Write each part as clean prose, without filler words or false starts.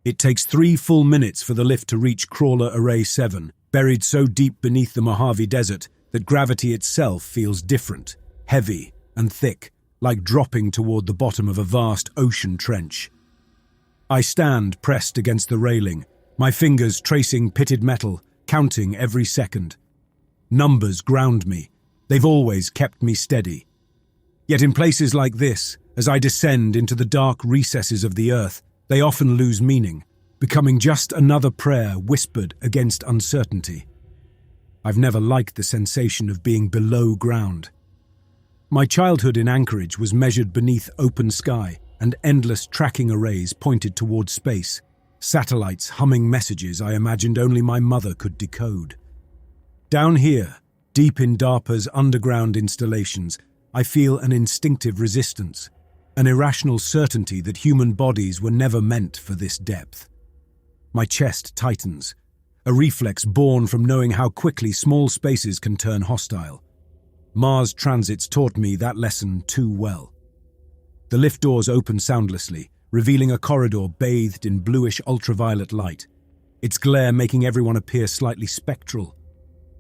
It takes 3 full minutes for the lift to reach Crawler Array 7, buried so deep beneath the Mojave Desert that gravity itself feels different, heavy and thick, like dropping toward the bottom of a vast ocean trench. I stand pressed against the railing, my fingers tracing pitted metal, counting every second. Numbers ground me. They've always kept me steady. Yet in places like this, as I descend into the dark recesses of the earth, they often lose meaning, becoming just another prayer whispered against uncertainty. I've never liked the sensation of being below ground. My childhood in Anchorage was measured beneath open sky and endless tracking arrays pointed towards space, satellites humming messages I imagined only my mother could decode. Down here, deep in DARPA's underground installations, I feel an instinctive resistance, an irrational certainty that human bodies were never meant for this depth. My chest tightens, a reflex born from knowing how quickly small spaces can turn hostile. Mars transits taught me that lesson too well. The lift doors open soundlessly, revealing a corridor bathed in bluish ultraviolet light, its glare making everyone appear slightly spectral.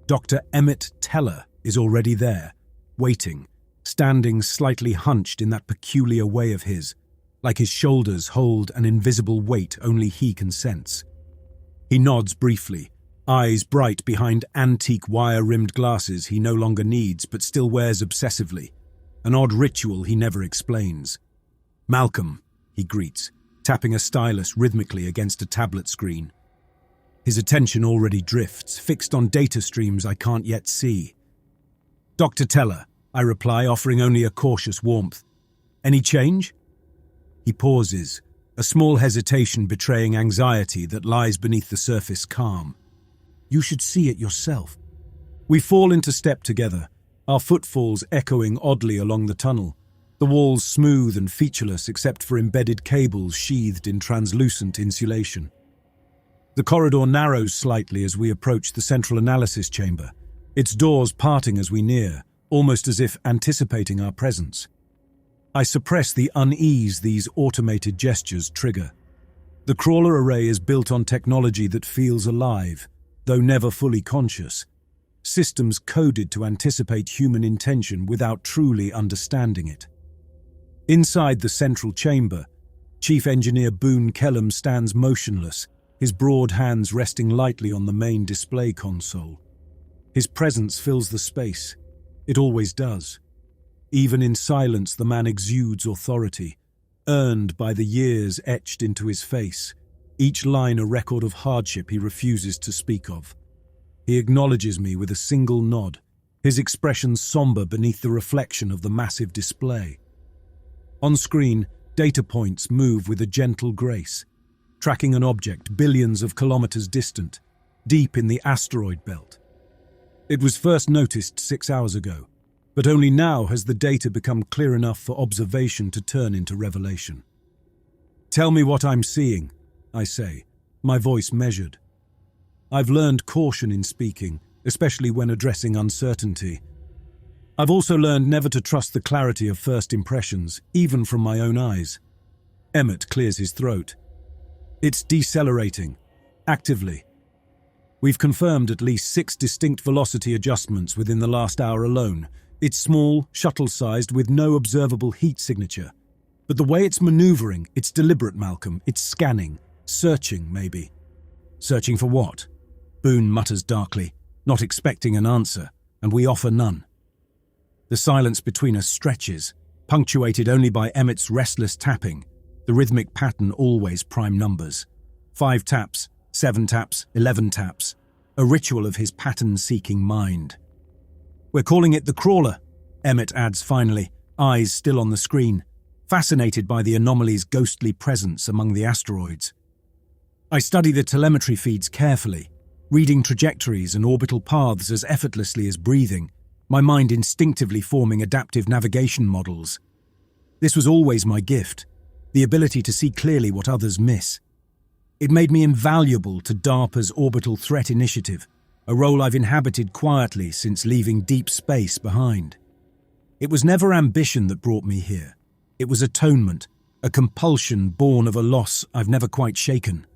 Dr. Emmett Teller is already there, waiting, standing slightly hunched in that peculiar way of his, like his shoulders hold an invisible weight only he can sense. He nods briefly, eyes bright behind antique wire-rimmed glasses he no longer needs but still wears obsessively, an odd ritual he never explains. "Malcolm," he greets, tapping a stylus rhythmically against a tablet screen. His attention already drifts, fixed on data streams I can't yet see. "Dr. Teller," I reply, offering only a cautious warmth. "Any change?" He pauses, a small hesitation betraying anxiety that lies beneath the surface calm. "You should see it yourself." We fall into step together, our footfalls echoing oddly along the tunnel, the walls smooth and featureless except for embedded cables sheathed in translucent insulation. The corridor narrows slightly as we approach the central analysis chamber, its doors parting as we near, almost as if anticipating our presence. I suppress the unease these automated gestures trigger. The crawler array is built on technology that feels alive, though never fully conscious. Systems coded to anticipate human intention without truly understanding it. Inside the central chamber, Chief Engineer Boon stands motionless, his broad hands resting lightly on the main display console. His presence fills the space. It always does. Even in silence, the man exudes authority, earned by the years etched into his face, each line a record of hardship he refuses to speak of. He acknowledges me with a single nod, his expression somber beneath the reflection of the massive display. On screen, data points move with a gentle grace, tracking an object billions of kilometers distant, deep in the asteroid belt. It was first noticed 6 hours ago, but only now has the data become clear enough for observation to turn into revelation. "Tell me what I'm seeing," I say, my voice measured. I've learned caution in speaking, especially when addressing uncertainty. I've also learned never to trust the clarity of first impressions, even from my own eyes. Emmett clears his throat. "It's decelerating, actively. We've confirmed at least 6 distinct velocity adjustments within the last hour alone. It's small, shuttle-sized, with no observable heat signature. But the way it's maneuvering, it's deliberate, Malcolm. It's scanning, searching, maybe." "Searching for what?" Boon mutters darkly, not expecting an answer, and we offer none. The silence between us stretches, punctuated only by Emmett's restless tapping, the rhythmic pattern always prime numbers. 5 taps, 7 taps, 11 taps, a ritual of his pattern-seeking mind. "We're calling it the crawler," Emmett adds finally, eyes still on the screen, fascinated by the anomaly's ghostly presence among the asteroids. I study the telemetry feeds carefully, reading trajectories and orbital paths as effortlessly as breathing, my mind instinctively forming adaptive navigation models. This was always my gift, the ability to see clearly what others miss. It made me invaluable to DARPA's Orbital Threat Initiative, a role I've inhabited quietly since leaving deep space behind. It was never ambition that brought me here. It was atonement, a compulsion born of a loss I've never quite shaken.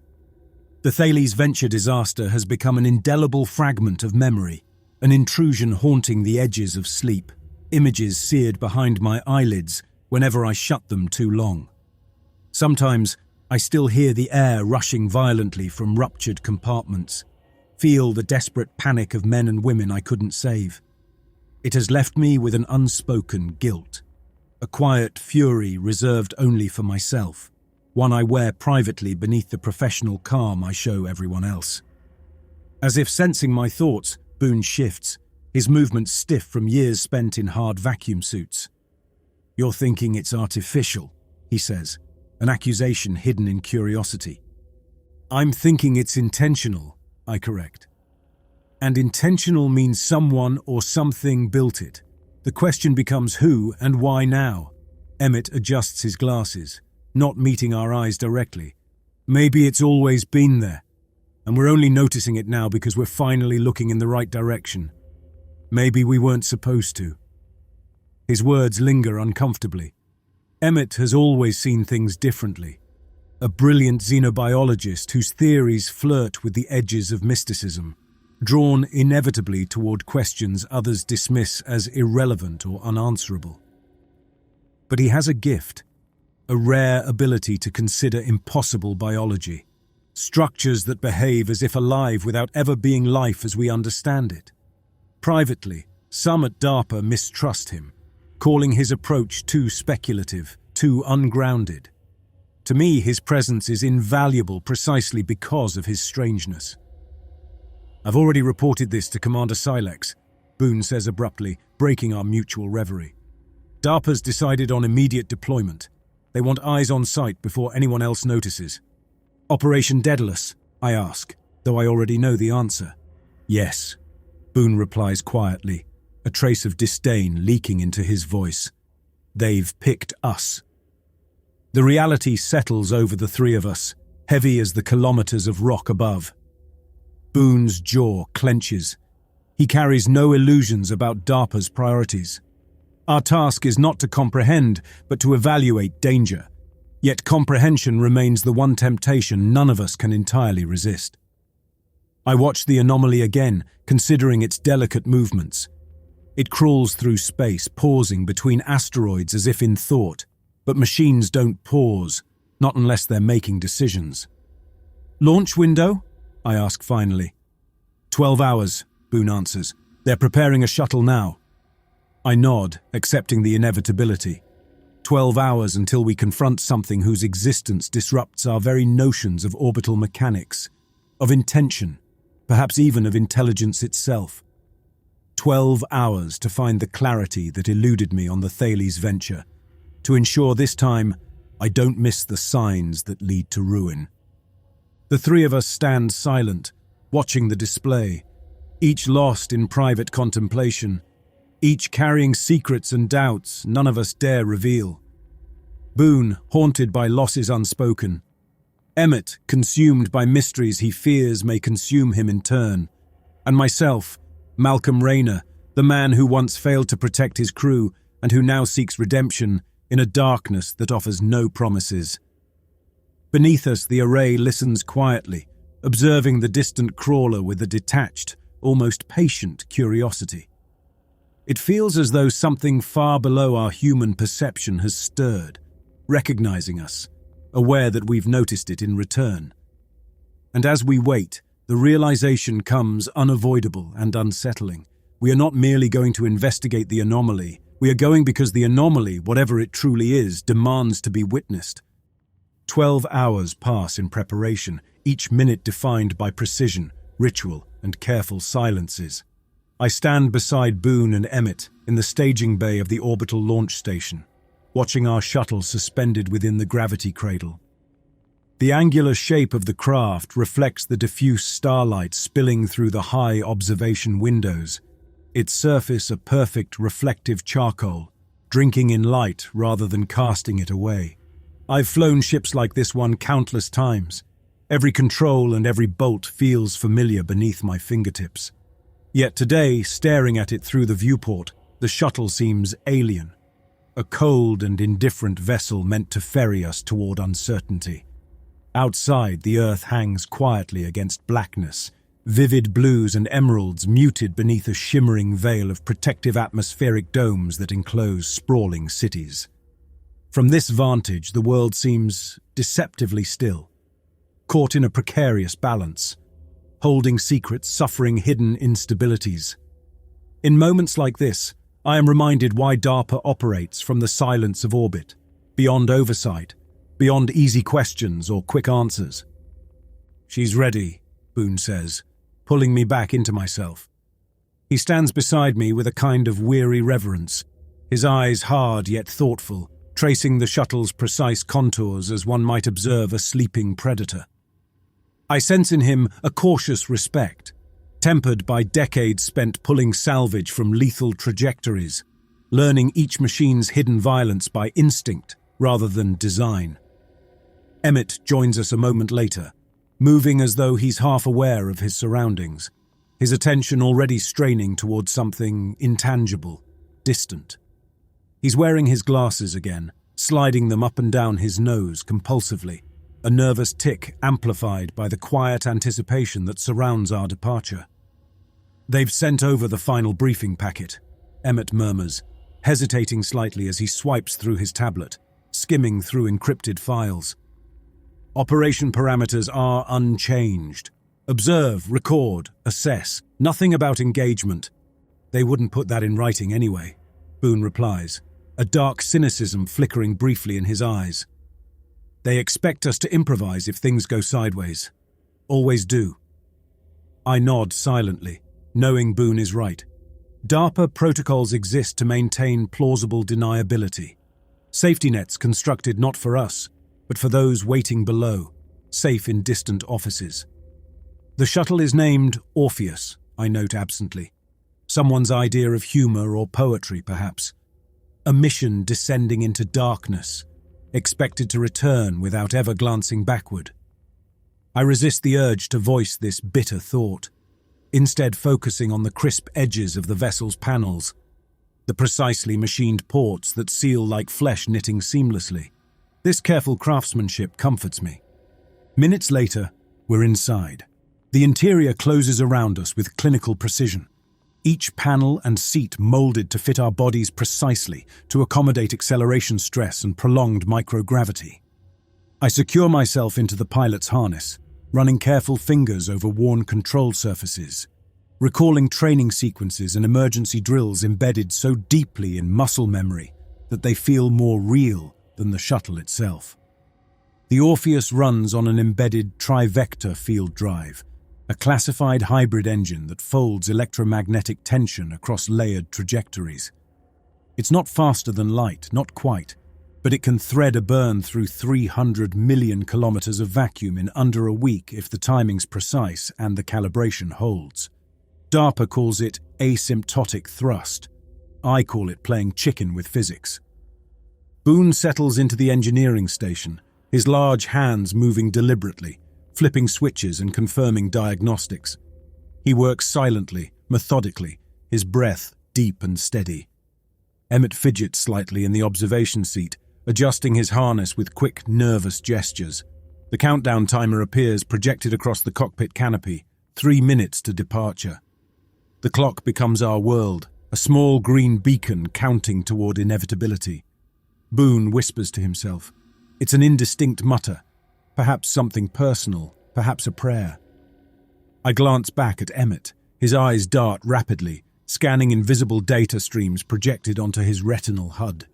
The Thales Venture disaster has become an indelible fragment of memory, an intrusion haunting the edges of sleep, images seared behind my eyelids whenever I shut them too long. Sometimes I still hear the air rushing violently from ruptured compartments, feel the desperate panic of men and women I couldn't save. It has left me with an unspoken guilt, a quiet fury reserved only for myself, one I wear privately beneath the professional calm I show everyone else. As if sensing my thoughts, Boon shifts, his movements stiff from years spent in hard vacuum suits. "You're thinking it's artificial," he says, an accusation hidden in curiosity. "I'm thinking it's intentional," I correct. "And intentional means someone or something built it. The question becomes who and why now?" Emmett adjusts his glasses, not meeting our eyes directly. "Maybe it's always been there, and we're only noticing it now because we're finally looking in the right direction. Maybe we weren't supposed to." His words linger uncomfortably. Emmett has always seen things differently. A brilliant xenobiologist whose theories flirt with the edges of mysticism, drawn inevitably toward questions others dismiss as irrelevant or unanswerable. But he has a gift, a rare ability to consider impossible biology, structures that behave as if alive without ever being life as we understand it. Privately, some at DARPA mistrust him, calling his approach too speculative, too ungrounded. To me, his presence is invaluable precisely because of his strangeness. "I've already reported this to Commander Silex," Boon says abruptly, breaking our mutual reverie. "DARPA's decided on immediate deployment. They want eyes on site before anyone else notices." "Operation Daedalus?" I ask, though I already know the answer. "Yes," Boon replies quietly, a trace of disdain leaking into his voice. "They've picked us." The reality settles over the three of us, heavy as the kilometers of rock above. Boon's jaw clenches. He carries no illusions about DARPA's priorities. Our task is not to comprehend, but to evaluate danger. Yet comprehension remains the one temptation none of us can entirely resist. I watch the anomaly again, considering its delicate movements. It crawls through space, pausing between asteroids as if in thought. But machines don't pause, not unless they're making decisions. "Launch window?" I ask finally. 12 hours, Boon answers. "They're preparing a shuttle now." I nod, accepting the inevitability. 12 hours until we confront something whose existence disrupts our very notions of orbital mechanics, of intention, perhaps even of intelligence itself. 12 hours to find the clarity that eluded me on the Thales Venture, to ensure this time I don't miss the signs that lead to ruin. The three of us stand silent, watching the display, each lost in private contemplation, each carrying secrets and doubts none of us dare reveal. Boon, haunted by losses unspoken. Emmett, consumed by mysteries he fears may consume him in turn. And myself, Malcolm Rayner, the man who once failed to protect his crew and who now seeks redemption in a darkness that offers no promises. Beneath us, the array listens quietly, observing the distant crawler with a detached, almost patient curiosity. It feels as though something far below our human perception has stirred, recognizing us, aware that we've noticed it in return. And as we wait, the realization comes unavoidable and unsettling. We are not merely going to investigate the anomaly. We are going because the anomaly, whatever it truly is, demands to be witnessed. 12 hours pass in preparation, each minute defined by precision, ritual, and careful silences. I stand beside Boon and Emmett in the staging bay of the orbital launch station, watching our shuttle suspended within the gravity cradle. The angular shape of the craft reflects the diffuse starlight spilling through the high observation windows, its surface a perfect reflective charcoal, drinking in light rather than casting it away. I've flown ships like this one countless times. Every control and every bolt feels familiar beneath my fingertips. Yet today, staring at it through the viewport, the shuttle seems alien. A cold and indifferent vessel meant to ferry us toward uncertainty. Outside, the earth hangs quietly against blackness, vivid blues and emeralds muted beneath a shimmering veil of protective atmospheric domes that enclose sprawling cities. From this vantage, the world seems deceptively still, caught in a precarious balance, holding secrets, suffering hidden instabilities. In moments like this, I am reminded why DARPA operates from the silence of orbit, beyond oversight, beyond easy questions or quick answers. "She's ready," Boon says, pulling me back into myself. He stands beside me with a kind of weary reverence, his eyes hard yet thoughtful, tracing the shuttle's precise contours as one might observe a sleeping predator. I sense in him a cautious respect, tempered by decades spent pulling salvage from lethal trajectories, learning each machine's hidden violence by instinct rather than design. Emmett joins us a moment later, moving as though he's half aware of his surroundings, his attention already straining towards something intangible, distant. He's wearing his glasses again, sliding them up and down his nose compulsively, a nervous tick amplified by the quiet anticipation that surrounds our departure. "They've sent over the final briefing packet," Emmett murmurs, hesitating slightly as he swipes through his tablet, skimming through encrypted files. "Operation parameters are unchanged. Observe, record, assess. Nothing about engagement. They wouldn't put that in writing anyway," Boon replies, a dark cynicism flickering briefly in his eyes. "They expect us to improvise if things go sideways. Always do." I nod silently, knowing Boon is right. DARPA protocols exist to maintain plausible deniability. Safety nets constructed not for us, but for those waiting below, safe in distant offices. The shuttle is named Orpheus, I note absently. Someone's idea of humor or poetry, perhaps. A mission descending into darkness, expected to return without ever glancing backward. I resist the urge to voice this bitter thought, instead focusing on the crisp edges of the vessel's panels, the precisely machined ports that seal like flesh knitting seamlessly. This careful craftsmanship comforts me. Minutes later, we're inside. The interior closes around us with clinical precision. Each panel and seat molded to fit our bodies precisely to accommodate acceleration stress and prolonged microgravity. I secure myself into the pilot's harness, running careful fingers over worn control surfaces, recalling training sequences and emergency drills embedded so deeply in muscle memory that they feel more real than the shuttle itself. The Orpheus runs on an embedded trivector field drive, a classified hybrid engine that folds electromagnetic tension across layered trajectories. It's not faster than light, not quite, but it can thread a burn through 300 million kilometers of vacuum in under a week if the timing's precise and the calibration holds. DARPA calls it asymptotic thrust. I call it playing chicken with physics. Boon settles into the engineering station, his large hands moving deliberately, flipping switches and confirming diagnostics. He works silently, methodically, his breath deep and steady. Emmett fidgets slightly in the observation seat, adjusting his harness with quick, nervous gestures. The countdown timer appears projected across the cockpit canopy, 3 minutes to departure. The clock becomes our world, a small green beacon counting toward inevitability. Boon whispers to himself. It's an indistinct mutter, perhaps something personal, perhaps a prayer. I glance back at Emmett, his eyes dart rapidly, scanning invisible data streams projected onto his retinal HUD.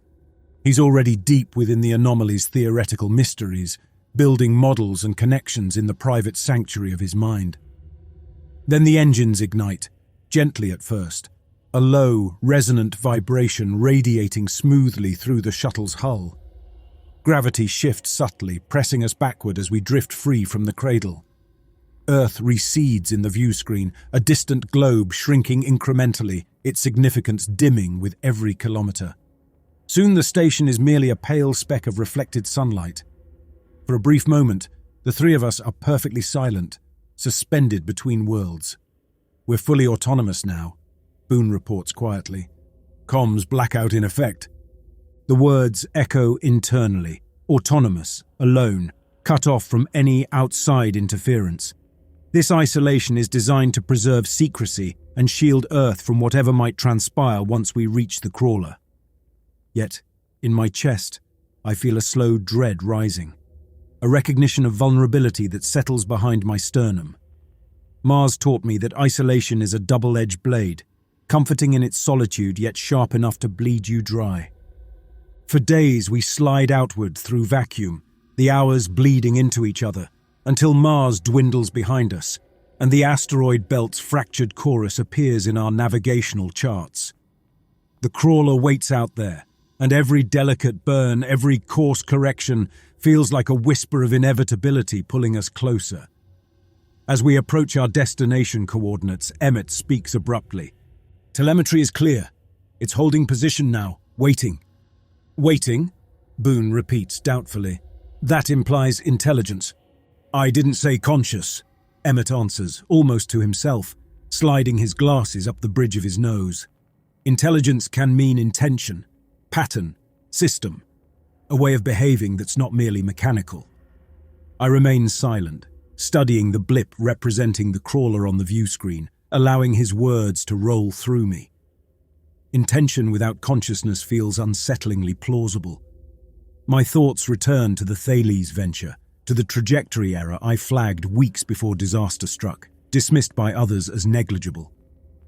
He's already deep within the anomaly's theoretical mysteries, building models and connections in the private sanctuary of his mind. Then the engines ignite, gently at first, a low, resonant vibration radiating smoothly through the shuttle's hull. Gravity shifts subtly, pressing us backward as we drift free from the cradle. Earth recedes in the view screen, a distant globe shrinking incrementally, its significance dimming with every kilometer. Soon the station is merely a pale speck of reflected sunlight. For a brief moment, the three of us are perfectly silent, suspended between worlds. We're fully autonomous now, Boon reports quietly. Comms blackout in effect. The words echo internally, autonomous, alone, cut off from any outside interference. This isolation is designed to preserve secrecy and shield Earth from whatever might transpire once we reach the crawler. Yet, in my chest, I feel a slow dread rising, a recognition of vulnerability that settles behind my sternum. Mars taught me that isolation is a double-edged blade, comforting in its solitude yet sharp enough to bleed you dry. For days we slide outward through vacuum, the hours bleeding into each other, until Mars dwindles behind us, and the asteroid belt's fractured chorus appears in our navigational charts. The crawler waits out there, and every delicate burn, every course correction feels like a whisper of inevitability pulling us closer. As we approach our destination coordinates, Emmett speaks abruptly. "Telemetry is clear. It's holding position now, waiting." "Waiting?" Boon repeats doubtfully. "That implies intelligence." "I didn't say conscious," Emmett answers, almost to himself, sliding his glasses up the bridge of his nose. "Intelligence can mean intention, pattern, system, a way of behaving that's not merely mechanical." I remain silent, studying the blip representing the crawler on the view screen, allowing his words to roll through me. Intention without consciousness feels unsettlingly plausible. My thoughts return to the Thales venture, to the trajectory error I flagged weeks before disaster struck, dismissed by others as negligible.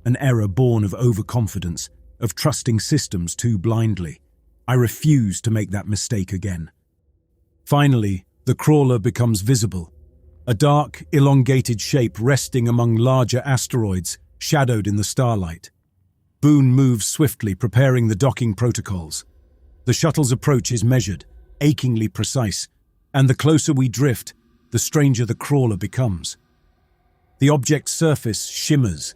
An error born of overconfidence, of trusting systems too blindly. I refuse to make that mistake again. Finally, the crawler becomes visible. A dark, elongated shape resting among larger asteroids, shadowed in the starlight. Boon moves swiftly, preparing the docking protocols. The shuttle's approach is measured, achingly precise, and the closer we drift, the stranger the crawler becomes. The object's surface shimmers,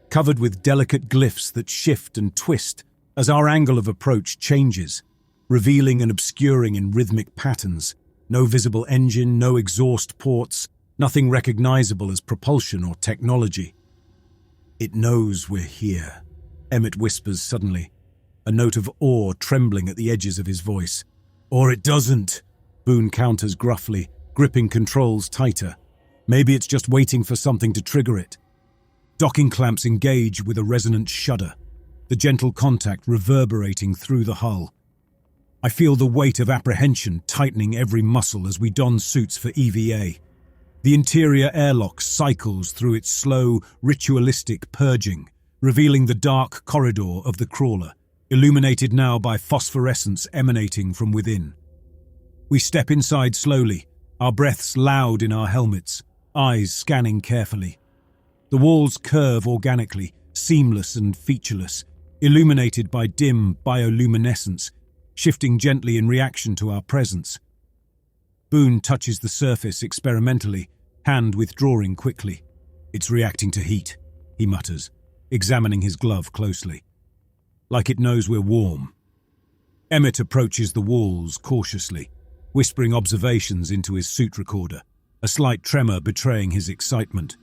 covered with delicate glyphs that shift and twist as our angle of approach changes, revealing and obscuring in rhythmic patterns. No visible engine, no exhaust ports, nothing recognizable as propulsion or technology. "It knows we're here," Emmett whispers suddenly, a note of awe trembling at the edges of his voice. "Or it doesn't," Boon counters gruffly, gripping controls tighter. "Maybe it's just waiting for something to trigger it." Docking clamps engage with a resonant shudder, the gentle contact reverberating through the hull. I feel the weight of apprehension tightening every muscle as we don suits for EVA. The interior airlock cycles through its slow, ritualistic purging, revealing the dark corridor of the crawler, illuminated now by phosphorescence emanating from within. We step inside slowly, our breaths loud in our helmets, eyes scanning carefully. The walls curve organically, seamless and featureless, illuminated by dim bioluminescence, shifting gently in reaction to our presence. Boon touches the surface experimentally, hand withdrawing quickly. "It's reacting to heat," he mutters, examining his glove closely. "Like it knows we're warm." Emmett approaches the walls cautiously, whispering observations into his suit recorder, a slight tremor betraying his excitement.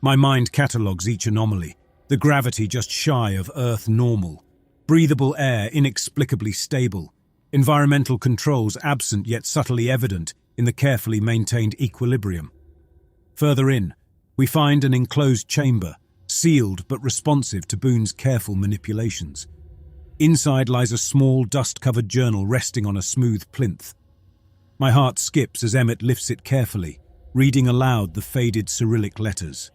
My mind catalogues each anomaly, the gravity just shy of Earth normal, breathable air inexplicably stable, environmental controls absent yet subtly evident in the carefully maintained equilibrium. Further in, we find an enclosed chamber, sealed but responsive to Boon's careful manipulations. Inside lies a small, dust-covered journal resting on a smooth plinth. My heart skips as Emmett lifts it carefully, reading aloud the faded Cyrillic letters.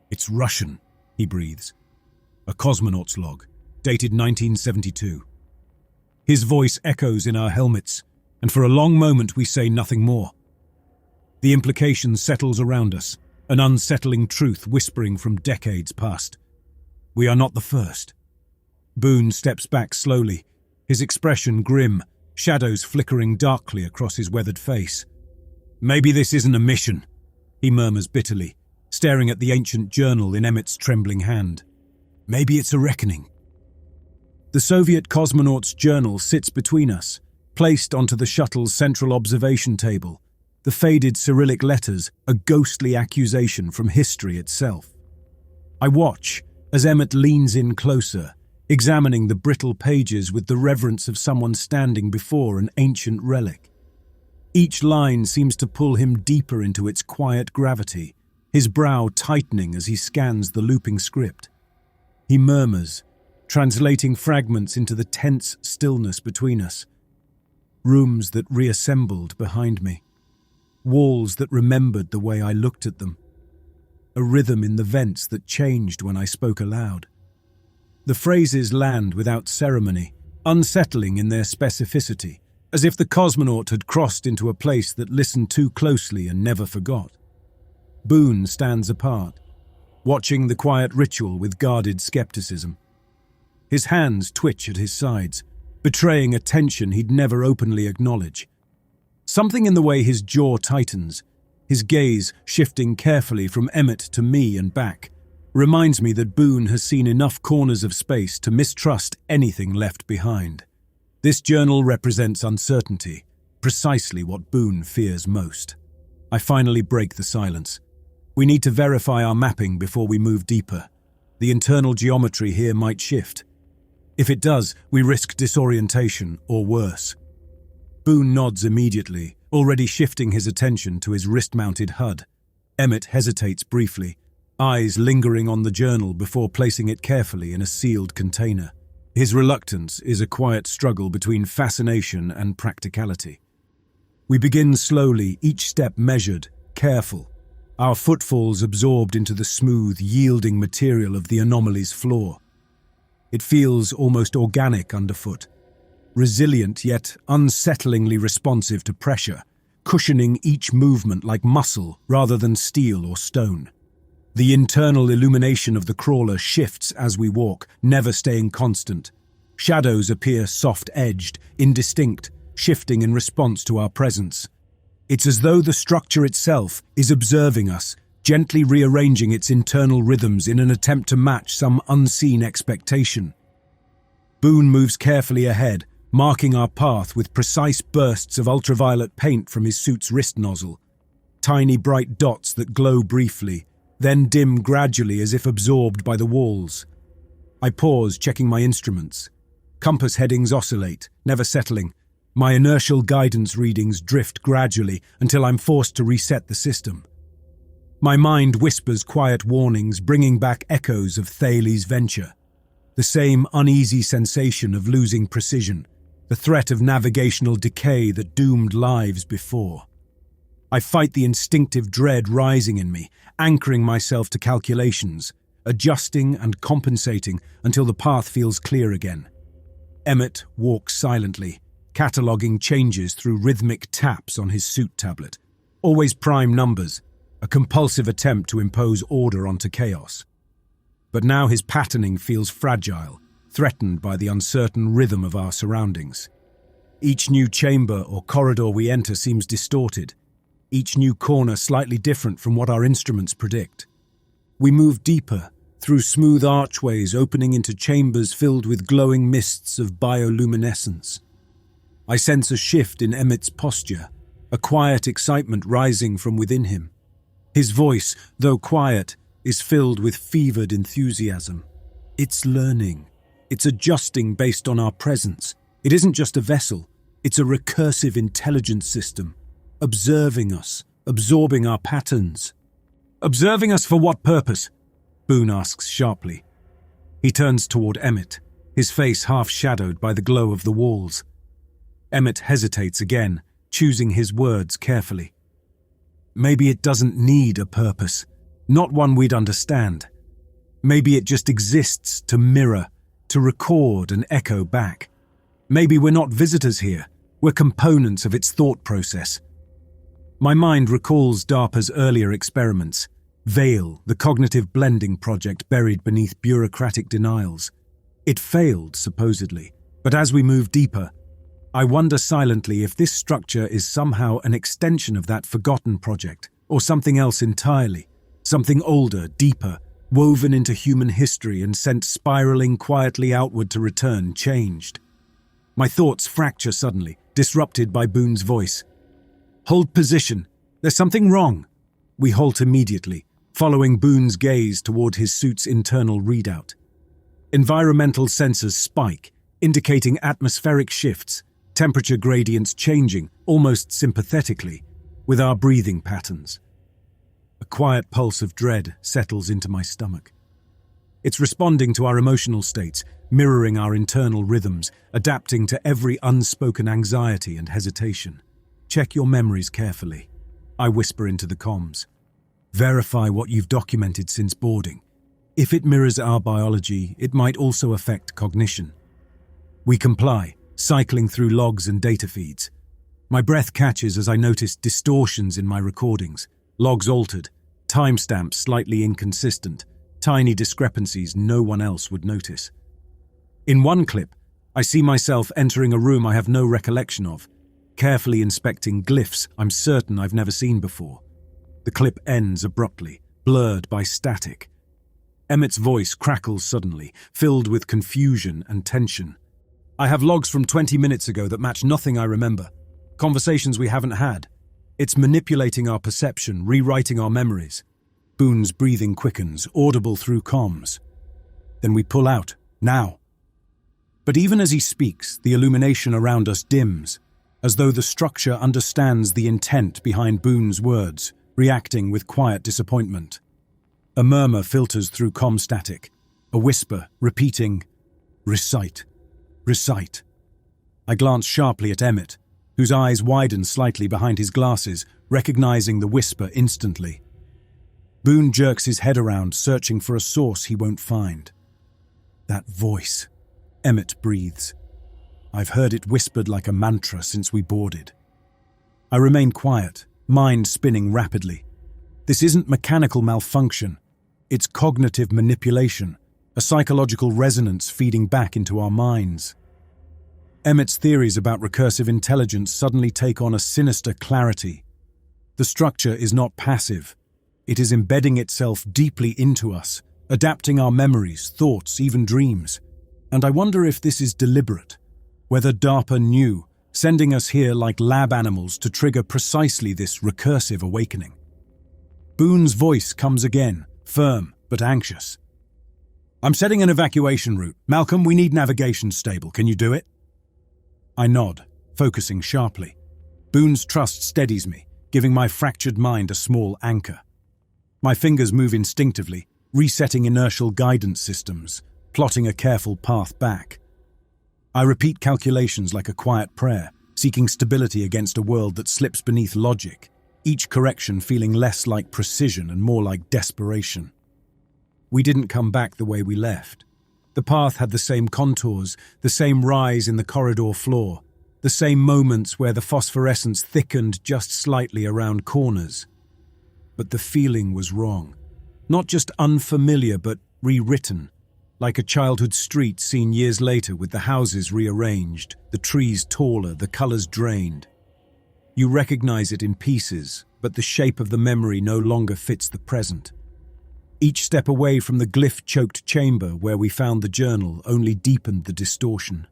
"It's Russian," he breathes. "A cosmonaut's log, dated 1972. His voice echoes in our helmets, and for a long moment we say nothing more. The implication settles around us, an unsettling truth whispering from decades past. We are not the first. Boon steps back slowly, his expression grim, shadows flickering darkly across his weathered face. "Maybe this isn't a mission," he murmurs bitterly, staring at the ancient journal in Emmett's trembling hand. "Maybe it's a reckoning." The Soviet cosmonaut's journal sits between us, placed onto the shuttle's central observation table, the faded Cyrillic letters a ghostly accusation from history itself. I watch as Emmett leans in closer, examining the brittle pages with the reverence of someone standing before an ancient relic. Each line seems to pull him deeper into its quiet gravity, his brow tightening as he scans the looping script. He murmurs, translating fragments into the tense stillness between us. Rooms that reassembled behind me. Walls that remembered the way I looked at them. A rhythm in the vents that changed when I spoke aloud. The phrases land without ceremony, unsettling in their specificity, as if the cosmonaut had crossed into a place that listened too closely and never forgot. Boon stands apart, watching the quiet ritual with guarded skepticism. His hands twitch at his sides, betraying a tension he'd never openly acknowledge. Something in the way his jaw tightens, his gaze shifting carefully from Emmett to me and back, reminds me that Boon has seen enough corners of space to mistrust anything left behind. This journal represents uncertainty, precisely what Boon fears most. I finally break the silence. We need to verify our mapping before we move deeper. The internal geometry here might shift. If it does, we risk disorientation or worse. Boon nods immediately, already shifting his attention to his wrist-mounted HUD. Emmett hesitates briefly, eyes lingering on the journal before placing it carefully in a sealed container. His reluctance is a quiet struggle between fascination and practicality. We begin slowly, each step measured, careful, our footfalls absorbed into the smooth, yielding material of the anomaly's floor. It feels almost organic underfoot, resilient yet unsettlingly responsive to pressure, cushioning each movement like muscle rather than steel or stone. The internal illumination of the crawler shifts as we walk, never staying constant. Shadows appear soft-edged, indistinct, shifting in response to our presence. It's as though the structure itself is observing us, gently rearranging its internal rhythms in an attempt to match some unseen expectation. Boon moves carefully ahead, marking our path with precise bursts of ultraviolet paint from his suit's wrist nozzle. Tiny bright dots that glow briefly, then dim gradually as if absorbed by the walls. I pause, checking my instruments. Compass headings oscillate, never settling. My inertial guidance readings drift gradually until I'm forced to reset the system. My mind whispers quiet warnings, bringing back echoes of Thales' venture. The same uneasy sensation of losing precision, the threat of navigational decay that doomed lives before. I fight the instinctive dread rising in me, anchoring myself to calculations, adjusting and compensating until the path feels clear again. Emmett walks silently, cataloguing changes through rhythmic taps on his suit tablet. Always prime numbers, a compulsive attempt to impose order onto chaos. But now his patterning feels fragile, threatened by the uncertain rhythm of our surroundings. Each new chamber or corridor we enter seems distorted, each new corner slightly different from what our instruments predict. We move deeper, through smooth archways opening into chambers filled with glowing mists of bioluminescence. I sense a shift in Emmett's posture, a quiet excitement rising from within him. His voice, though quiet, is filled with fevered enthusiasm. It's learning. It's adjusting based on our presence. It isn't just a vessel. It's a recursive intelligence system, observing us, absorbing our patterns. Observing us for what purpose? Boon asks sharply. He turns toward Emmett, his face half-shadowed by the glow of the walls. Emmett hesitates again, choosing his words carefully. Maybe it doesn't need a purpose, not one we'd understand. Maybe it just exists to mirror, to record and echo back. Maybe we're not visitors here, we're components of its thought process. My mind recalls DARPA's earlier experiments, Veil, the cognitive blending project buried beneath bureaucratic denials. It failed, supposedly, but as we move deeper, I wonder silently if this structure is somehow an extension of that forgotten project, or something else entirely, something older, deeper, woven into human history and sent spiraling quietly outward to return changed. My thoughts fracture suddenly, disrupted by Boon's voice. Hold position. There's something wrong. We halt immediately, following Boon's gaze toward his suit's internal readout. Environmental sensors spike, indicating atmospheric shifts, temperature gradients changing, almost sympathetically, with our breathing patterns. A quiet pulse of dread settles into my stomach. It's responding to our emotional states, mirroring our internal rhythms, adapting to every unspoken anxiety and hesitation. Check your memories carefully, I whisper into the comms. Verify what you've documented since boarding. If it mirrors our biology, it might also affect cognition. We comply, cycling through logs and data feeds. My breath catches as I notice distortions in my recordings, logs altered, timestamps slightly inconsistent, tiny discrepancies no one else would notice. In one clip, I see myself entering a room I have no recollection of, carefully inspecting glyphs I'm certain I've never seen before. The clip ends abruptly, blurred by static. Emmett's voice crackles suddenly, filled with confusion and tension. I have logs from 20 minutes ago that match nothing I remember. Conversations we haven't had. It's manipulating our perception, rewriting our memories. Boon's breathing quickens, audible through comms. Then we pull out, now. But even as he speaks, the illumination around us dims, as though the structure understands the intent behind Boon's words, reacting with quiet disappointment. A murmur filters through comm static, a whisper repeating, "Recite, recite." I glance sharply at Emmett, whose eyes widen slightly behind his glasses, recognizing the whisper instantly. Boon jerks his head around, searching for a source he won't find. That voice, Emmett breathes. I've heard it whispered like a mantra since we boarded. I remain quiet, mind spinning rapidly. This isn't mechanical malfunction. It's cognitive manipulation, a psychological resonance feeding back into our minds. Emmett's theories about recursive intelligence suddenly take on a sinister clarity. The structure is not passive. It is embedding itself deeply into us, adapting our memories, thoughts, even dreams. And I wonder if this is deliberate, whether DARPA knew, sending us here like lab animals to trigger precisely this recursive awakening. Boon's voice comes again, firm but anxious. "I'm setting an evacuation route. Malcolm, we need navigation stable. Can you do it?" I nod, focusing sharply. Boon's trust steadies me, giving my fractured mind a small anchor. My fingers move instinctively, resetting inertial guidance systems, plotting a careful path back. I repeat calculations like a quiet prayer, seeking stability against a world that slips beneath logic, each correction feeling less like precision and more like desperation. We didn't come back the way we left. The path had the same contours, the same rise in the corridor floor, the same moments where the phosphorescence thickened just slightly around corners. But the feeling was wrong. Not just unfamiliar, but rewritten, like a childhood street seen years later with the houses rearranged, the trees taller, the colors drained. You recognize it in pieces, but the shape of the memory no longer fits the present. Each step away from the glyph-choked chamber where we found the journal only deepened the distortion.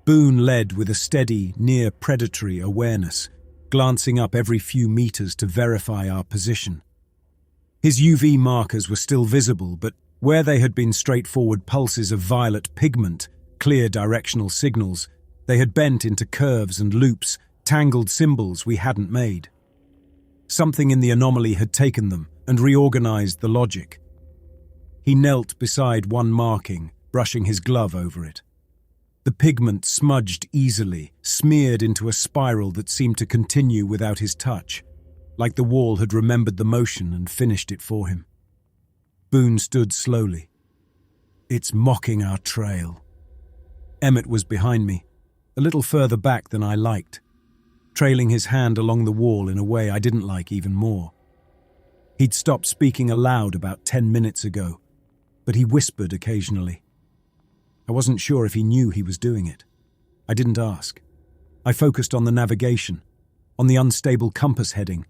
Boon led with a steady, near-predatory awareness, glancing up every few meters to verify our position. His UV markers were still visible, but where they had been straightforward pulses of violet pigment, clear directional signals, they had bent into curves and loops, tangled symbols we hadn't made. Something in the anomaly had taken them and reorganized the logic. He knelt beside one marking, brushing his glove over it. The pigment smudged easily, smeared into a spiral that seemed to continue without his touch, like the wall had remembered the motion and finished it for him. Boon stood slowly. "It's mocking our trail." Emmett was behind me, a little further back than I liked, trailing his hand along the wall in a way I didn't like even more. He'd stopped speaking aloud about 10 minutes ago, but he whispered occasionally. I wasn't sure if he knew he was doing it. I didn't ask. I focused on the navigation, on the unstable compass heading,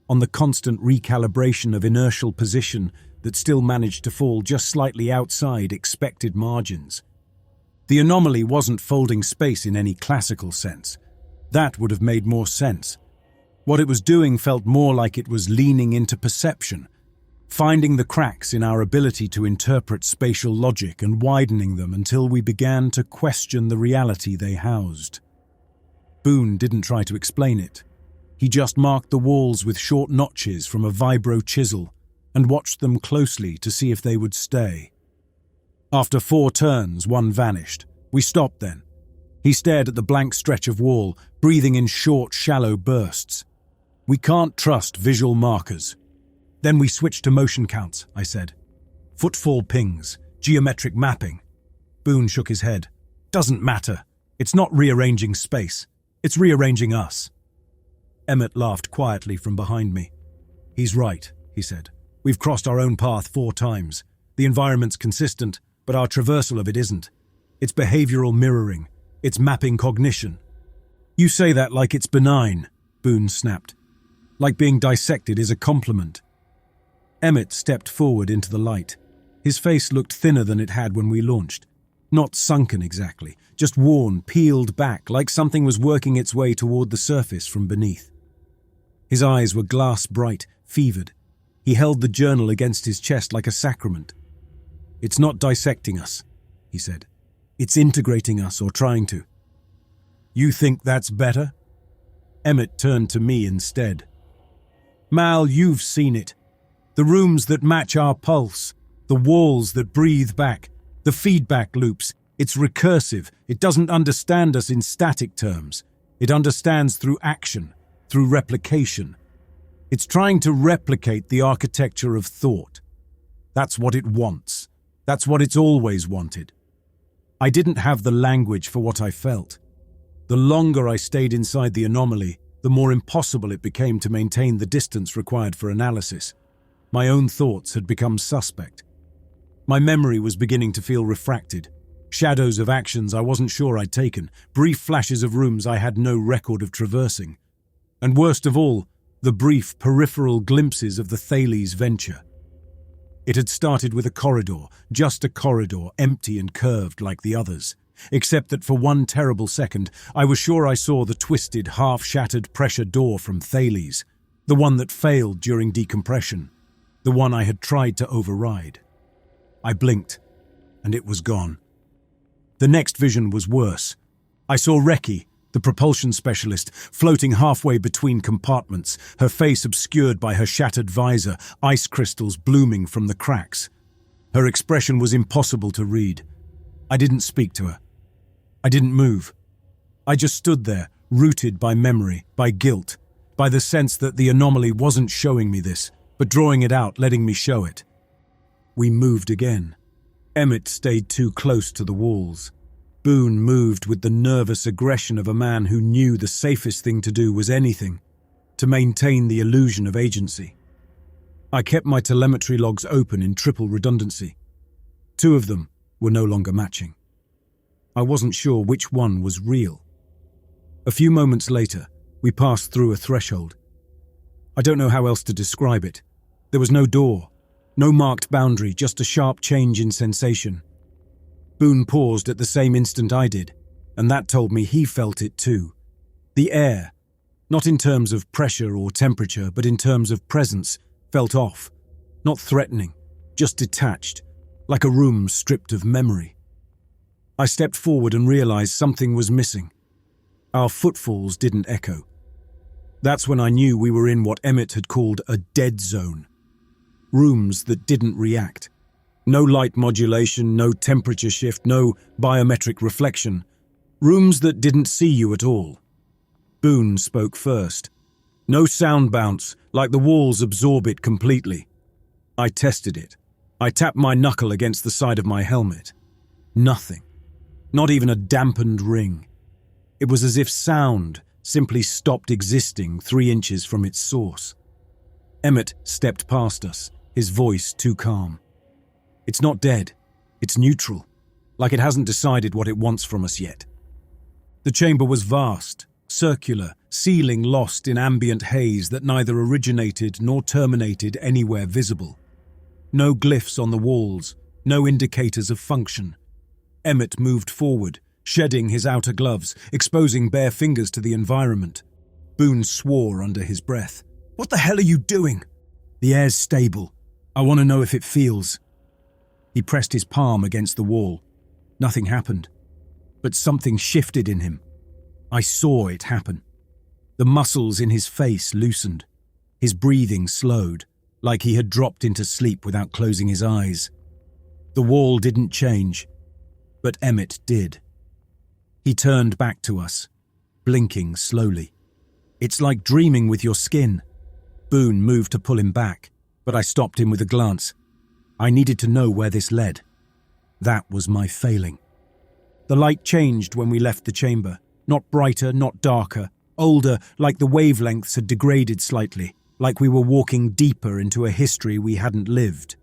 on the constant recalibration of inertial position that still managed to fall just slightly outside expected margins. The anomaly wasn't folding space in any classical sense. That would have made more sense. What it was doing felt more like it was leaning into perception, finding the cracks in our ability to interpret spatial logic and widening them until we began to question the reality they housed. Boon didn't try to explain it. He just marked the walls with short notches from a vibro chisel and watched them closely to see if they would stay. After 4 turns, one vanished. We stopped then. He stared at the blank stretch of wall, breathing in short, shallow bursts. We can't trust visual markers. Then we switched to motion counts, I said. Footfall pings, geometric mapping. Boon shook his head. Doesn't matter. It's not rearranging space. It's rearranging us. Emmett laughed quietly from behind me. He's right, he said. We've crossed our own path 4 times. The environment's consistent, but our traversal of it isn't. It's behavioral mirroring. It's mapping cognition. You say that like it's benign, Boon snapped. Like being dissected is a compliment. Emmett stepped forward into the light. His face looked thinner than it had when we launched. Not sunken exactly, just worn, peeled back, like something was working its way toward the surface from beneath. His eyes were glass-bright, fevered. He held the journal against his chest like a sacrament. It's not dissecting us, he said. It's integrating us, or trying to. You think that's better? Emmett turned to me instead. Mal, you've seen it. The rooms that match our pulse, the walls that breathe back, the feedback loops. It's recursive. It doesn't understand us in static terms. It understands through action, through replication. It's trying to replicate the architecture of thought. That's what it wants. That's what it's always wanted. I didn't have the language for what I felt. The longer I stayed inside the anomaly, the more impossible it became to maintain the distance required for analysis. My own thoughts had become suspect. My memory was beginning to feel refracted. Shadows of actions I wasn't sure I'd taken, brief flashes of rooms I had no record of traversing. And worst of all, the brief peripheral glimpses of the Thales venture. It had started with a corridor, just a corridor, empty and curved like the others. Except that for one terrible second, I was sure I saw the twisted, half-shattered pressure door from Thales, the one that failed during decompression, the one I had tried to override. I blinked, and it was gone. The next vision was worse. I saw Reki, the propulsion specialist, floating halfway between compartments, her face obscured by her shattered visor, ice crystals blooming from the cracks. Her expression was impossible to read. I didn't speak to her. I didn't move. I just stood there, rooted by memory, by guilt, by the sense that the anomaly wasn't showing me this, but drawing it out, letting me show it. We moved again. Emmett stayed too close to the walls. Boon moved with the nervous aggression of a man who knew the safest thing to do was anything, to maintain the illusion of agency. I kept my telemetry logs open in triple redundancy. 2 of them were no longer matching. I wasn't sure which one was real. A few moments later, we passed through a threshold. I don't know how else to describe it. There was no door, no marked boundary, just a sharp change in sensation. Boon paused at the same instant I did, and that told me he felt it too. The air, not in terms of pressure or temperature, but in terms of presence, felt off. Not threatening, just detached, like a room stripped of memory. I stepped forward and realized something was missing. Our footfalls didn't echo. That's when I knew we were in what Emmett had called a dead zone. Rooms that didn't react. No light modulation, no temperature shift, no biometric reflection. Rooms that didn't see you at all. Boon spoke first. No sound bounce, like the walls absorb it completely. I tested it. I tapped my knuckle against the side of my helmet. Nothing. Not even a dampened ring. It was as if sound simply stopped existing 3 inches from its source. Emmett stepped past us, his voice too calm. It's not dead. It's neutral, like it hasn't decided what it wants from us yet. The chamber was vast, circular, ceiling lost in ambient haze that neither originated nor terminated anywhere visible. No glyphs on the walls, no indicators of function. Emmett moved forward, shedding his outer gloves, exposing bare fingers to the environment. Boon swore under his breath. "What the hell are you doing?" "The air's stable. I want to know if it feels." He pressed his palm against the wall. Nothing happened, but something shifted in him. I saw it happen. The muscles in his face loosened. His breathing slowed, like he had dropped into sleep without closing his eyes. The wall didn't change, but Emmett did. He turned back to us, blinking slowly. "It's like dreaming with your skin." Boon moved to pull him back, but I stopped him with a glance. I needed to know where this led. That was my failing. The light changed when we left the chamber. Not brighter, not darker. Older, like the wavelengths had degraded slightly, like we were walking deeper into a history we hadn't lived.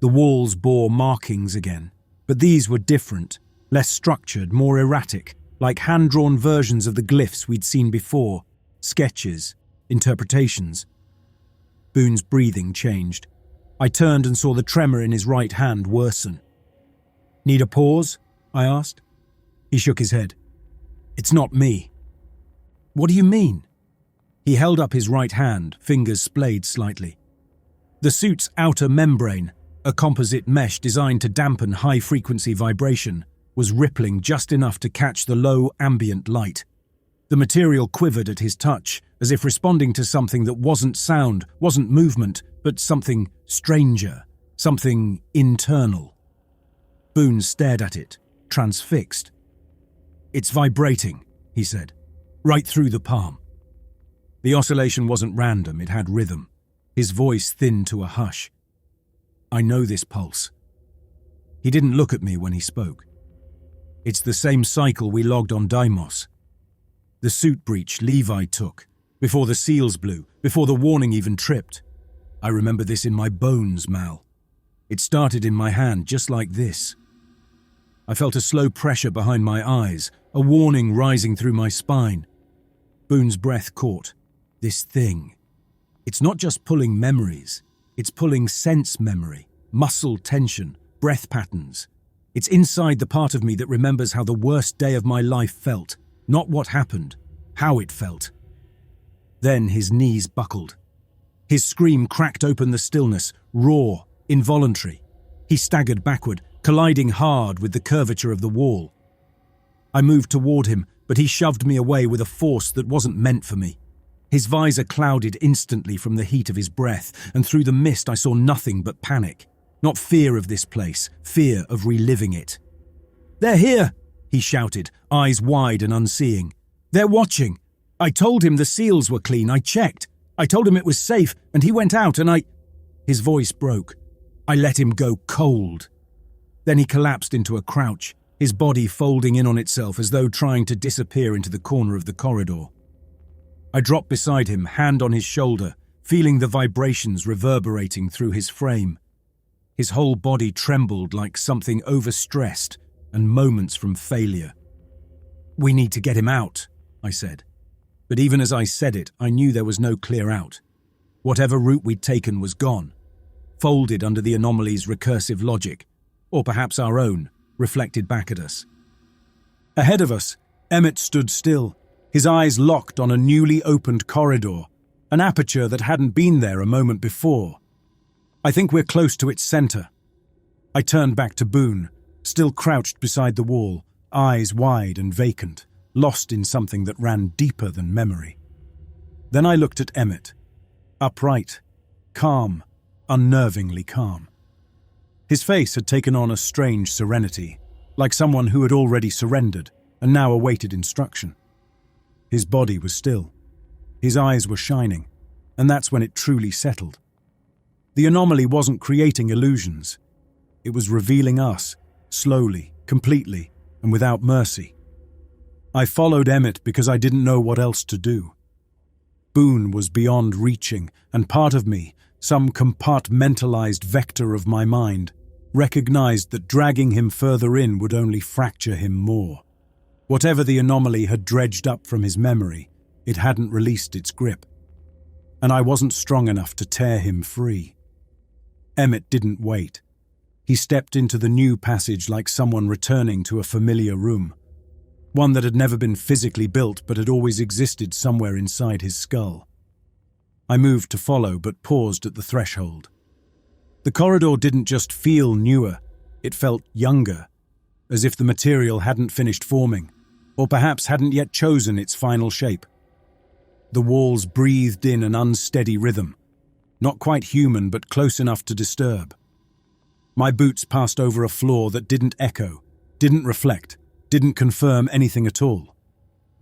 The walls bore markings again, but these were different, less structured, more erratic, like hand-drawn versions of the glyphs we'd seen before, sketches, interpretations. Boon's breathing changed. I turned and saw the tremor in his right hand worsen. "Need a pause?" I asked. He shook his head. "It's not me." "What do you mean?" He held up his right hand, fingers splayed slightly. The suit's outer membrane, a composite mesh designed to dampen high-frequency vibration, was rippling just enough to catch the low ambient light. The material quivered at his touch, as if responding to something that wasn't sound, wasn't movement, but something stranger, something internal. Boon stared at it, transfixed. "It's vibrating," he said, "right through the palm." The oscillation wasn't random, it had rhythm. His voice thinned to a hush. "I know this pulse." He didn't look at me when he spoke. "It's the same cycle we logged on Deimos. The suit breach Levi took, before the seals blew, before the warning even tripped. I remember this in my bones, Mal. It started in my hand just like this." I felt a slow pressure behind my eyes, a warning rising through my spine. Boon's breath caught. "This thing. It's not just pulling memories. It's pulling sense memory, muscle tension, breath patterns. It's inside the part of me that remembers how the worst day of my life felt, not what happened, how it felt." Then his knees buckled. His scream cracked open the stillness, raw, involuntary. He staggered backward, colliding hard with the curvature of the wall. I moved toward him, but he shoved me away with a force that wasn't meant for me. His visor clouded instantly from the heat of his breath, and through the mist I saw nothing but panic. Not fear of this place, fear of reliving it. "They're here!" he shouted, eyes wide and unseeing. "They're watching! I told him the seals were clean, I checked. I told him it was safe, and he went out and I—" His voice broke. I let him go cold. Then he collapsed into a crouch, his body folding in on itself as though trying to disappear into the corner of the corridor. I dropped beside him, hand on his shoulder, feeling the vibrations reverberating through his frame. His whole body trembled like something overstressed and moments from failure. "We need to get him out," I said. But even as I said it, I knew there was no clear out. Whatever route we'd taken was gone, folded under the anomaly's recursive logic, or perhaps our own, reflected back at us. Ahead of us, Emmett stood still, his eyes locked on a newly opened corridor, an aperture that hadn't been there a moment before. "I think we're close to its center." I turned back to Boon, still crouched beside the wall, eyes wide and vacant, lost in something that ran deeper than memory. Then I looked at Emmett, upright, calm, unnervingly calm. His face had taken on a strange serenity, like someone who had already surrendered and now awaited instruction. His body was still. His eyes were shining, and that's when it truly settled. The anomaly wasn't creating illusions. It was revealing us, slowly, completely, and without mercy. I followed Emmett because I didn't know what else to do. Boon was beyond reaching, and part of me, some compartmentalized vector of my mind, recognized that dragging him further in would only fracture him more. Whatever the anomaly had dredged up from his memory, it hadn't released its grip. And I wasn't strong enough to tear him free. Emmett didn't wait. He stepped into the new passage like someone returning to a familiar room, one that had never been physically built but had always existed somewhere inside his skull. I moved to follow but paused at the threshold. The corridor didn't just feel newer, it felt younger, as if the material hadn't finished forming. or perhaps hadn't yet chosen its final shape. The walls breathed in an unsteady rhythm, not quite human but close enough to disturb. My boots passed over a floor that didn't echo, didn't reflect, didn't confirm anything at all.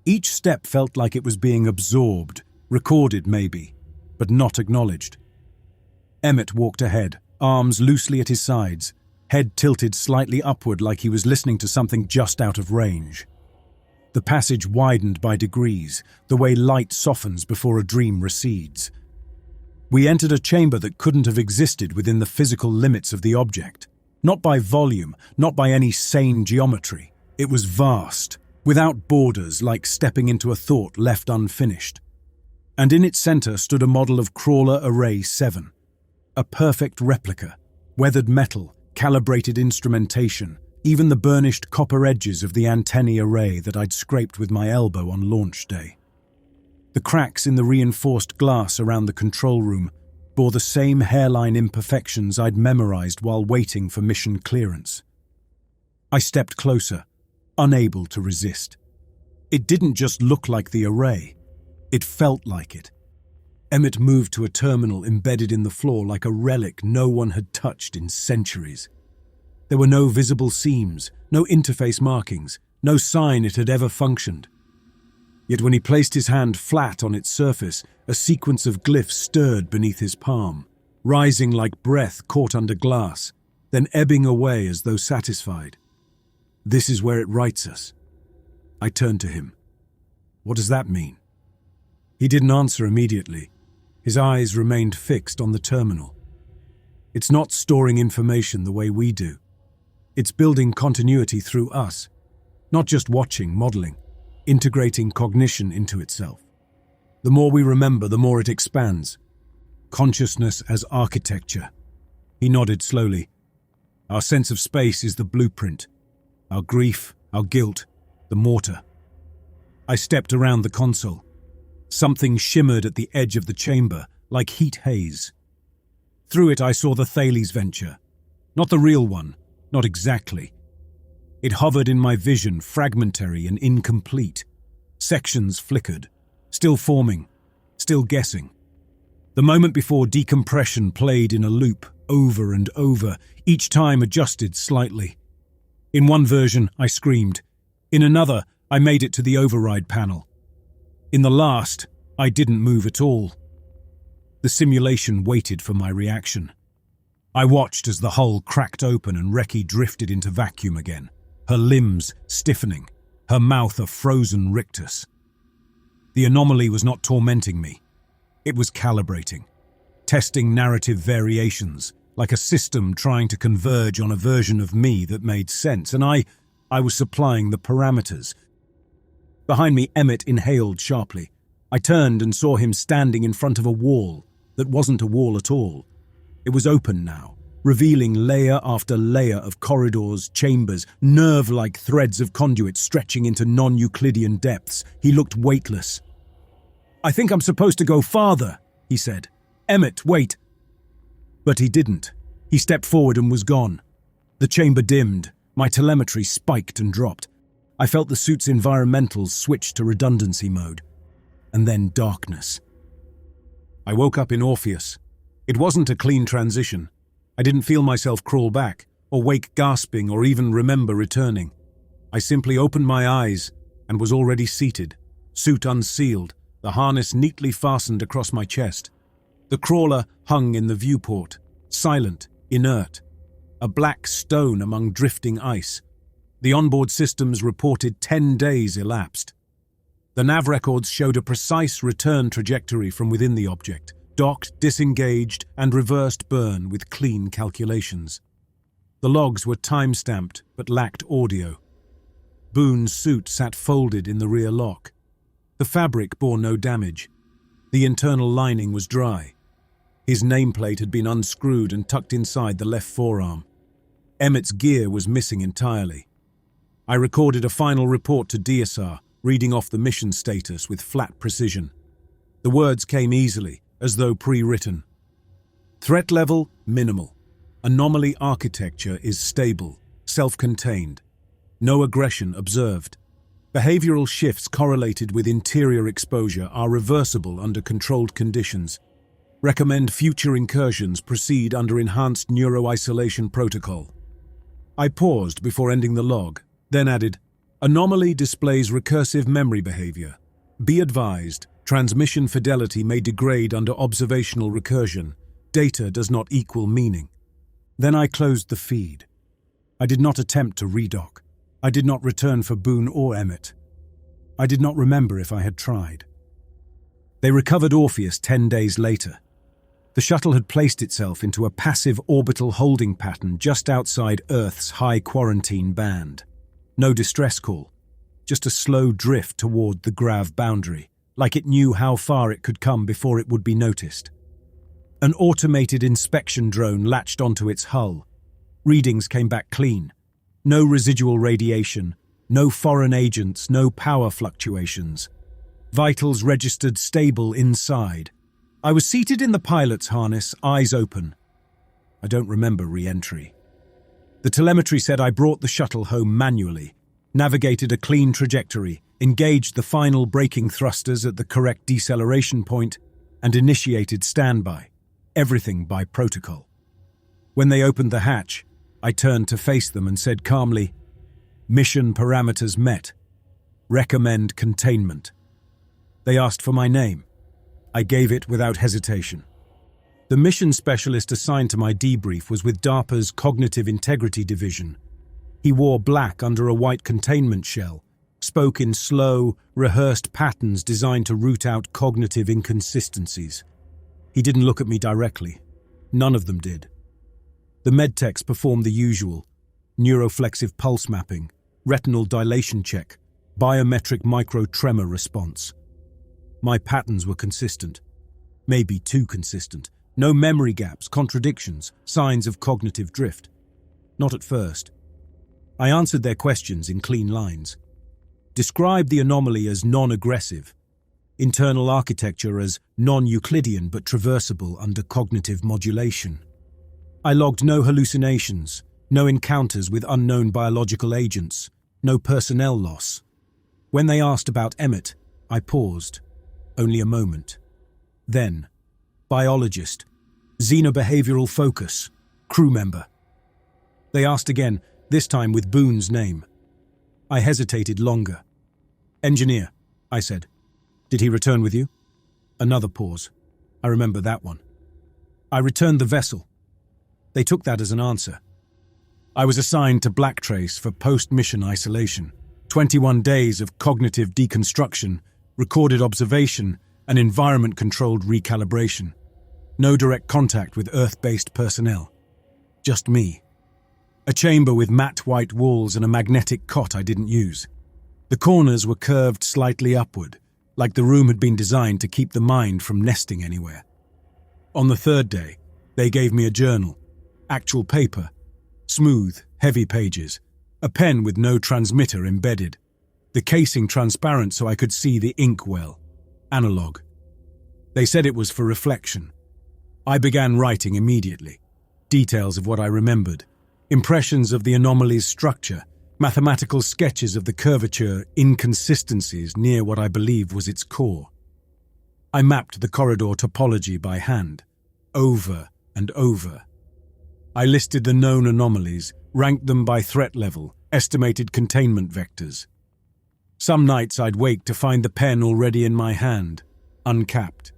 Each step felt like it was being absorbed, recorded maybe, but not acknowledged. Emmett walked ahead, arms loosely at his sides, head tilted slightly upward like he was listening to something just out of range. The passage widened by degrees, the way light softens before a dream recedes. We entered a chamber that couldn't have existed within the physical limits of the object. Not by volume, not by any sane geometry. It was vast, without borders, like stepping into a thought left unfinished. And in its center stood a model of Crawler Array 7. A perfect replica, weathered metal, calibrated instrumentation, even the burnished copper edges of the antennae array that I'd scraped with my elbow on launch day. The cracks in the reinforced glass around the control room bore the same hairline imperfections I'd memorized while waiting for mission clearance. I stepped closer, unable to resist. It didn't just look like the array, it felt like it. Emmett moved to a terminal embedded in the floor like a relic no one had touched in centuries. There were no visible seams, no interface markings, no sign it had ever functioned. Yet when he placed his hand flat on its surface, a sequence of glyphs stirred beneath his palm, rising like breath caught under glass, then ebbing away as though satisfied. This is where it writes us. I turned to him. What does that mean? He didn't answer immediately. His eyes remained fixed on the terminal. It's not storing information the way we do. It's building continuity through us, not just watching, modeling, integrating cognition into itself. The more we remember, the more it expands. Consciousness as architecture. He nodded slowly. Our sense of space is the blueprint. Our grief, our guilt, the mortar. I stepped around the console. Something shimmered at the edge of the chamber, like heat haze. Through it I saw the Thales venture. Not the real one, not exactly. It hovered in my vision, fragmentary and incomplete. Sections flickered, still forming, still guessing. The moment before decompression played in a loop, over and over, each time adjusted slightly. In one version, I screamed. In another, I made it to the override panel. In the last, I didn't move at all. The simulation waited for my reaction. I watched as the hull cracked open and Reki drifted into vacuum again, her limbs stiffening, her mouth a frozen rictus. The anomaly was not tormenting me. It was calibrating, testing narrative variations, like a system trying to converge on a version of me that made sense, and I was supplying the parameters. Behind me, Emmett inhaled sharply. I turned and saw him standing in front of a wall that wasn't a wall at all. It was open now, revealing layer after layer of corridors, chambers, nerve-like threads of conduit stretching into non-Euclidean depths. He looked weightless. "I think I'm supposed to go farther," he said. "Emmett, wait." But he didn't. He stepped forward and was gone. The chamber dimmed. My telemetry spiked and dropped. I felt the suit's environmentals switch to redundancy mode. And then darkness. I woke up in Orpheus. It wasn't a clean transition. I didn't feel myself crawl back, or wake gasping, or even remember returning. I simply opened my eyes and was already seated, suit unsealed, the harness neatly fastened across my chest. The crawler hung in the viewport, silent, inert, a black stone among drifting ice. The onboard systems reported 10 days elapsed. The nav records showed a precise return trajectory from within the object, docked, disengaged, and reversed burn with clean calculations. The logs were time-stamped but lacked audio. Boon's suit sat folded in the rear lock. The fabric bore no damage. The internal lining was dry. His nameplate had been unscrewed and tucked inside the left forearm. Emmett's gear was missing entirely. I recorded a final report to DSR, reading off the mission status with flat precision. The words came easily, as though pre-written. Threat level, minimal. Anomaly architecture is stable, self-contained. No aggression observed. Behavioral shifts correlated with interior exposure are reversible under controlled conditions. Recommend future incursions proceed under enhanced neuroisolation protocol. I paused before ending the log, then added, Anomaly displays recursive memory behavior. Be advised, transmission fidelity may degrade under observational recursion. Data does not equal meaning. Then I closed the feed. I did not attempt to redock. I did not return for Boon or Emmett. I did not remember if I had tried. They recovered Orpheus 10 days later. The shuttle had placed itself into a passive orbital holding pattern just outside Earth's high quarantine band. No distress call, just a slow drift toward the grav boundary, like it knew how far it could come before it would be noticed. An automated inspection drone latched onto its hull. Readings came back clean. No residual radiation, no foreign agents, no power fluctuations. Vitals registered stable inside. I was seated in the pilot's harness, eyes open. I don't remember re-entry. The telemetry said I brought the shuttle home manually, navigated a clean trajectory, engaged the final braking thrusters at the correct deceleration point, and initiated standby. Everything by protocol. When they opened the hatch, I turned to face them and said calmly, Mission parameters met. Recommend containment. They asked for my name. I gave it without hesitation. The mission specialist assigned to my debrief was with DARPA's Cognitive Integrity Division. He wore black under a white containment shell, spoke in slow, rehearsed patterns designed to root out cognitive inconsistencies. He didn't look at me directly. None of them did. The medtechs performed the usual: neuroflexive pulse mapping, retinal dilation check, biometric micro-tremor response. My patterns were consistent. Maybe too consistent. No memory gaps, contradictions, signs of cognitive drift. Not at first. I answered their questions in clean lines. Described the anomaly as non-aggressive. Internal architecture as non-Euclidean but traversable under cognitive modulation. I logged no hallucinations, no encounters with unknown biological agents, no personnel loss. When they asked about Emmett, I paused. Only a moment. Then, biologist, xenobehavioral focus, crew member. They asked again, this time with Boon's name. I hesitated longer. Engineer, I said. Did he return with you? Another pause. I remember that one. I returned the vessel. They took that as an answer. I was assigned to Blacktrace for post-mission isolation. 21 days of cognitive deconstruction, recorded observation, and environment-controlled recalibration. No direct contact with Earth-based personnel. Just me. A chamber with matte white walls and a magnetic cot I didn't use. The corners were curved slightly upward, like the room had been designed to keep the mind from nesting anywhere. On the third day, they gave me a journal. Actual paper. Smooth, heavy pages. A pen with no transmitter embedded. The casing transparent so I could see the ink well. Analog. They said it was for reflection. I began writing immediately. Details of what I remembered. Impressions of the anomaly's structure. Mathematical sketches of the curvature inconsistencies near what I believe was its core. I mapped the corridor topology by hand. Over and over. I listed the known anomalies, ranked them by threat level, estimated containment vectors. Some nights I'd wake to find the pen already in my hand, uncapped.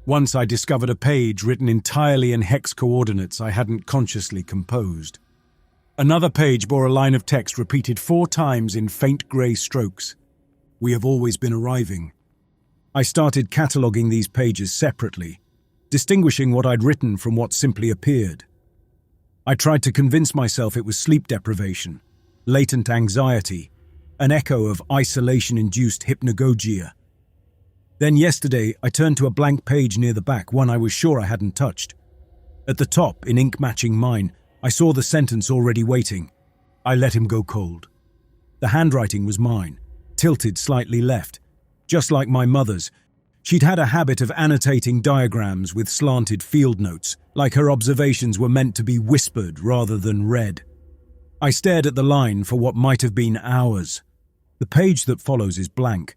Once I discovered a page written entirely in hex coordinates I hadn't consciously composed. Another page bore a line of text repeated 4 times in faint grey strokes. We have always been arriving. I started cataloguing these pages separately, distinguishing what I'd written from what simply appeared. I tried to convince myself it was sleep deprivation, latent anxiety, an echo of isolation-induced hypnagogia. Then yesterday, I turned to a blank page near the back, one I was sure I hadn't touched. At the top, in ink matching mine, I saw the sentence already waiting. I let him go cold. The handwriting was mine, tilted slightly left, just like my mother's. She'd had a habit of annotating diagrams with slanted field notes, like her observations were meant to be whispered rather than read. I stared at the line for what might have been hours. The page that follows is blank,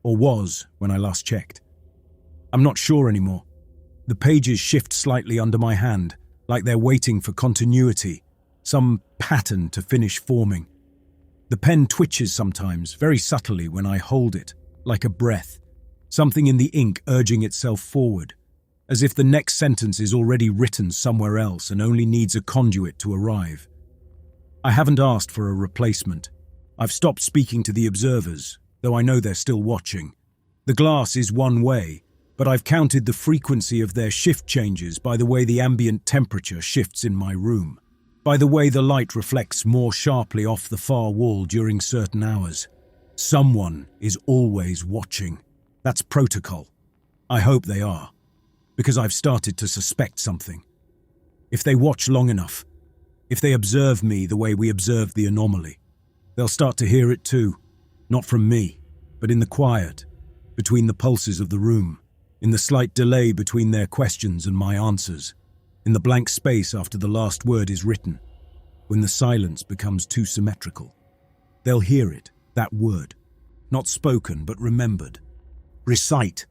or was when I last checked. I'm not sure anymore. The pages shift slightly under my hand, like they're waiting for continuity, some pattern to finish forming. The pen twitches sometimes, very subtly when I hold it, like a breath, something in the ink urging itself forward, as if the next sentence is already written somewhere else and only needs a conduit to arrive. I haven't asked for a replacement. I've stopped speaking to the observers, though I know they're still watching. The glass is one way, but I've counted the frequency of their shift changes by the way the ambient temperature shifts in my room, by the way the light reflects more sharply off the far wall during certain hours. Someone is always watching. That's protocol. I hope they are, because I've started to suspect something. If they watch long enough, if they observe me the way we observed the anomaly, they'll start to hear it too, not from me, but in the quiet, between the pulses of the room, in the slight delay between their questions and my answers, in the blank space after the last word is written, when the silence becomes too symmetrical. They'll hear it, that word, not spoken but remembered. Recite,